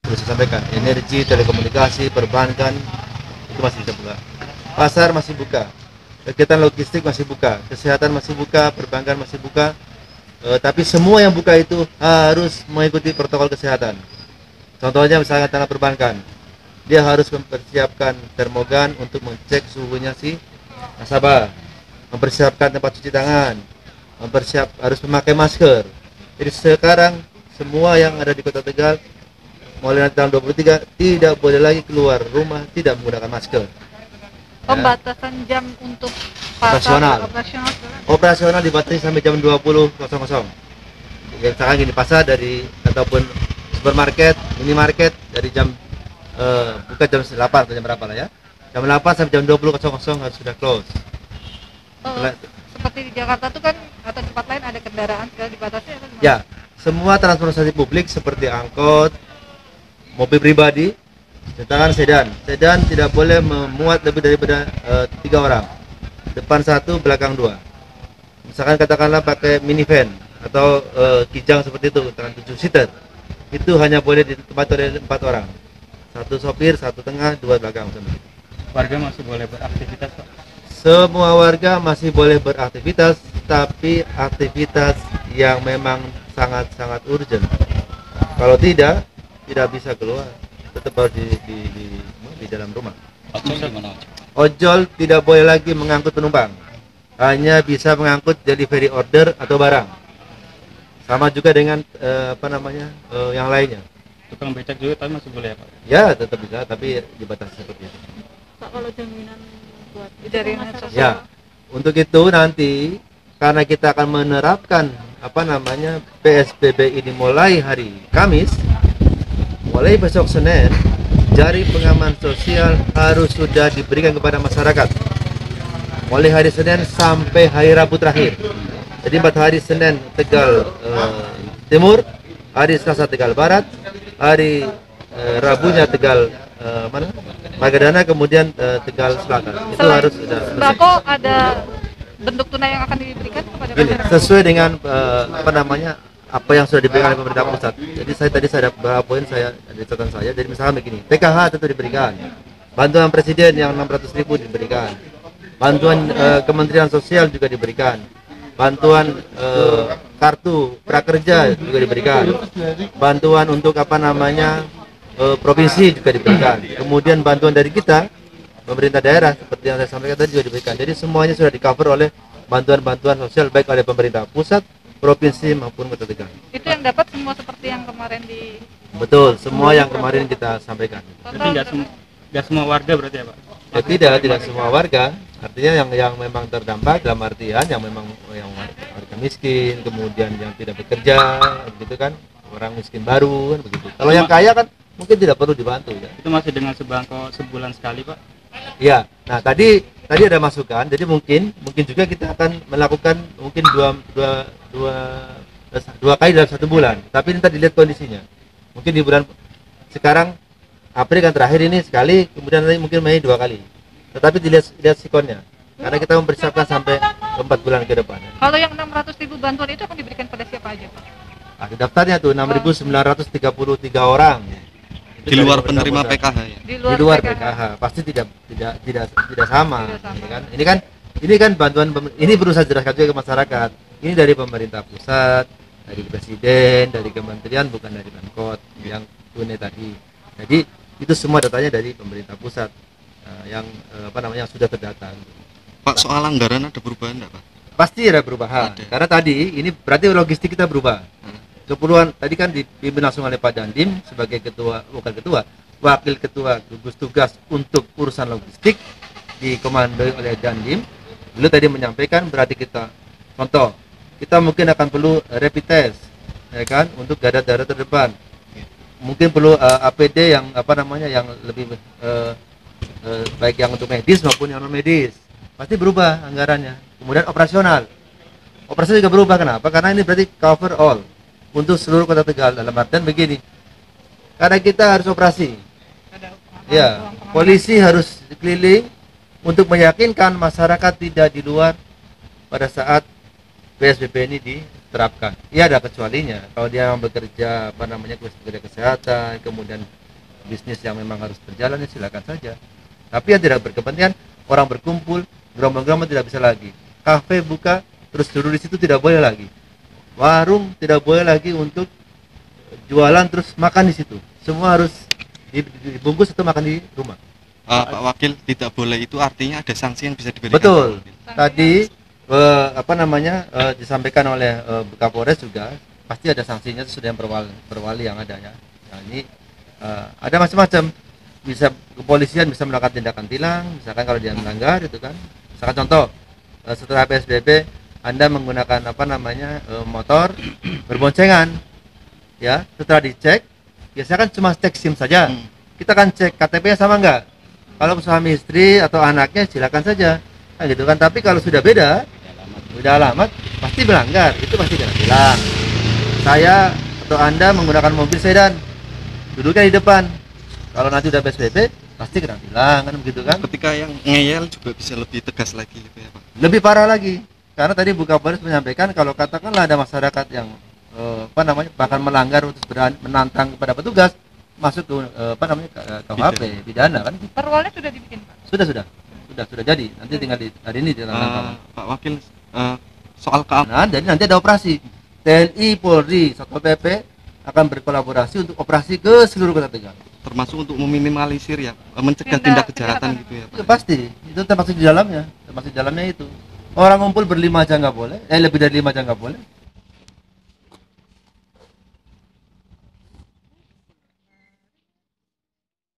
seperti saya sampaikan, energi, telekomunikasi, perbankan itu masih bisa buka. Pasar masih buka, kegiatan logistik masih buka, kesehatan masih buka, perbankan masih buka. Tapi semua yang buka itu harus mengikuti protokol kesehatan. Contohnya misalnya tanah perbankan, dia harus mempersiapkan termogan untuk mengecek suhunya si nasabah, mempersiapkan tempat cuci tangan, harus memakai masker. Jadi sekarang semua yang ada di Kota Tegal mulai nanti tahun 23 tidak boleh lagi keluar rumah tidak menggunakan masker. Pembatasan jam untuk operasional dibatasi sampai jam 20.00. Yang sekarang gini, pasar dari ataupun supermarket, minimarket dari jam buka jam 8 atau jam berapa lah ya. Jam 8 sampai jam 20.00 harus sudah close. Seperti di Jakarta tuh kan atau tempat lain ada kendaraan segala dibatasi kan? Ya, semua transportasi publik seperti angkot, mobil pribadi, sedangkan sedan tidak boleh memuat lebih daripada 3 orang, depan 1 belakang 2. Misalkan katakanlah pakai minivan atau kijang seperti itu dengan 7 seater, itu hanya boleh ditempati oleh 4 orang, 1 sopir, 1 tengah, 2 belakang. Warga masih boleh beraktivitas, Pak? Semua warga masih boleh beraktivitas, tapi aktivitas yang memang sangat urgent. Kalau tidak bisa keluar, tetap harus di dalam rumah. Ojol tidak boleh lagi mengangkut penumpang, hanya bisa mengangkut delivery order atau barang. Sama juga dengan yang lainnya. Tukang becak juga tapi masih boleh ya, Pak? Ya, tetap bisa, tapi dibatasi seperti itu. Pak, kalau jaminan buat jaringan sosial? Ya, untuk itu nanti karena kita akan menerapkan PSBB ini mulai hari Kamis, mulai besok Senin, jaring pengaman sosial harus sudah diberikan kepada masyarakat. Mulai hari Senin sampai hari Rabu terakhir. Jadi 4 hari Senin Tegal Timur, hari Selasa Tegal Barat, hari Rabunya Tegal Magadana, kemudian Tegal Selatan. Itu harus sudah. Sembako ada bentuk tunai yang akan diberikan kepada masyarakat? Sesuai dengan apa yang sudah diberikan oleh pemerintah pusat. Jadi saya ada beberapa poin di catatan saya. Jadi misalnya begini, PKH tentu diberikan, bantuan presiden yang 600.000 diberikan, bantuan Kementerian Sosial juga diberikan, bantuan kartu prakerja juga diberikan, bantuan untuk provinsi juga diberikan, kemudian bantuan dari kita pemerintah daerah seperti yang saya sampaikan tadi juga diberikan. Jadi semuanya sudah di cover oleh bantuan sosial baik oleh pemerintah pusat, provinsi maupun Kota Tegal. Itu yang dapat semua seperti yang kemarin di... Betul, semua yang kemarin kita sampaikan. Jadi nggak semua warga berarti ya, Pak? Ya, tidak semua warga. Artinya yang memang terdampak dalam artian yang memang yang warga miskin, kemudian yang tidak bekerja, begitu kan, orang miskin baru kan begitu. Kalau yang kaya kan mungkin tidak perlu dibantu ya. Itu masih dengan sembako sebulan sekali, Pak? Iya. Nah, tadi ada masukan. Jadi mungkin juga kita akan melakukan mungkin dua kali dalam 1 bulan. Tapi nanti dilihat kondisinya. Mungkin di bulan sekarang April kan terakhir ini sekali, kemudian nanti mungkin Mei 2 kali. Tetapi dilihat sikonnya. Karena kita mempersiapkan sampai 4 bulan ke depan. Kalau yang 600.000 bantuan itu akan diberikan pada siapa aja, Pak? Ada daftarnya tuh 6.933 orang. Di luar penerima PKH ya? Di luar PKH. Pasti tidak sama. Ini kan bantuan, ini perlu saya jelaskan juga ke masyarakat. Ini dari pemerintah pusat, dari presiden, dari kementerian, bukan dari Pemkot yang tunai tadi. Jadi itu semua datanya dari pemerintah pusat yang sudah terdata. Pak, soal anggaran ada perubahan enggak, Pak? Pasti ada perubahan. Karena tadi ini berarti logistik kita berubah. Keperluan tadi kan dipimpin langsung oleh Pak Dandim sebagai wakil ketua gugus tugas untuk urusan logistik dikomandoi oleh Dandim. Beliau tadi menyampaikan berarti kita contoh, kita mungkin akan perlu rapid test ya kan untuk garda terdepan. Mungkin perlu APD yang yang lebih baik yang untuk medis maupun yang non medis. Pasti berubah anggarannya. Kemudian operasional juga berubah. Kenapa? Karena ini berarti cover all untuk seluruh Kota Tegal. Dalam artian begini, karena kita harus operasi ya, polisi harus keliling untuk meyakinkan masyarakat tidak di luar pada saat PSBB ini diterapkan. Iya, ada kecualinya kalau dia bekerja bekerja kesehatan, kemudian bisnis yang memang harus berjalan ya silakan saja. Tapi yang tidak berkepentingan, orang berkumpul, gerombol-gerombol tidak bisa lagi. Kafe buka, terus duduk di situ tidak boleh lagi. Warung tidak boleh lagi untuk jualan terus makan di situ. Semua harus dibungkus atau makan di rumah. Pak Wakil, tidak boleh itu artinya ada sanksi yang bisa diberikan. Betul. Pak Wakil. Tadi disampaikan oleh Kapolres juga pasti ada sanksinya sesuai dengan perwali yang ada ya. Nah, ini ada macam-macam. Bisa kepolisian bisa melakukan tindakan tilang, misalkan kalau dia melanggar itu kan. Misalkan contoh setelah PSBB Anda menggunakan motor berboncengan, ya setelah dicek, biasanya kan cuma cek SIM saja. Kita kan cek KTP-nya sama enggak. Kalau suami istri atau anaknya silakan saja, nah, gitu kan. Tapi kalau sudah beda alamat pasti melanggar, itu pasti kena tilang. Saya atau Anda menggunakan mobil sedan, duduknya di depan. Kalau nanti udah PSBB pasti kena tilang kan begitu kan. Ketika yang ngeyel juga bisa lebih tegas lagi gitu ya Pak. Lebih parah lagi. Karena tadi Bu Kapolres menyampaikan kalau katakanlah ada masyarakat yang bahkan melanggar untuk menantang kepada petugas masuk ke KUHP pidana kan. Perwalnya sudah dibikin, Pak? Sudah jadi. Nanti tinggal hari ini ditantang. Pak Wakil, soal keamanan. Nah, jadi nanti ada operasi. TNI, Polri, Satpol PP akan berkolaborasi untuk operasi ke seluruh Kota Tegal. Termasuk untuk meminimalisir ya, mencegah tindak kejahatan gitu ya Pak. Ya, pasti, itu termasuk di dalamnya itu. Orang ngumpul berlima aja nggak boleh, lebih dari 5 aja nggak boleh.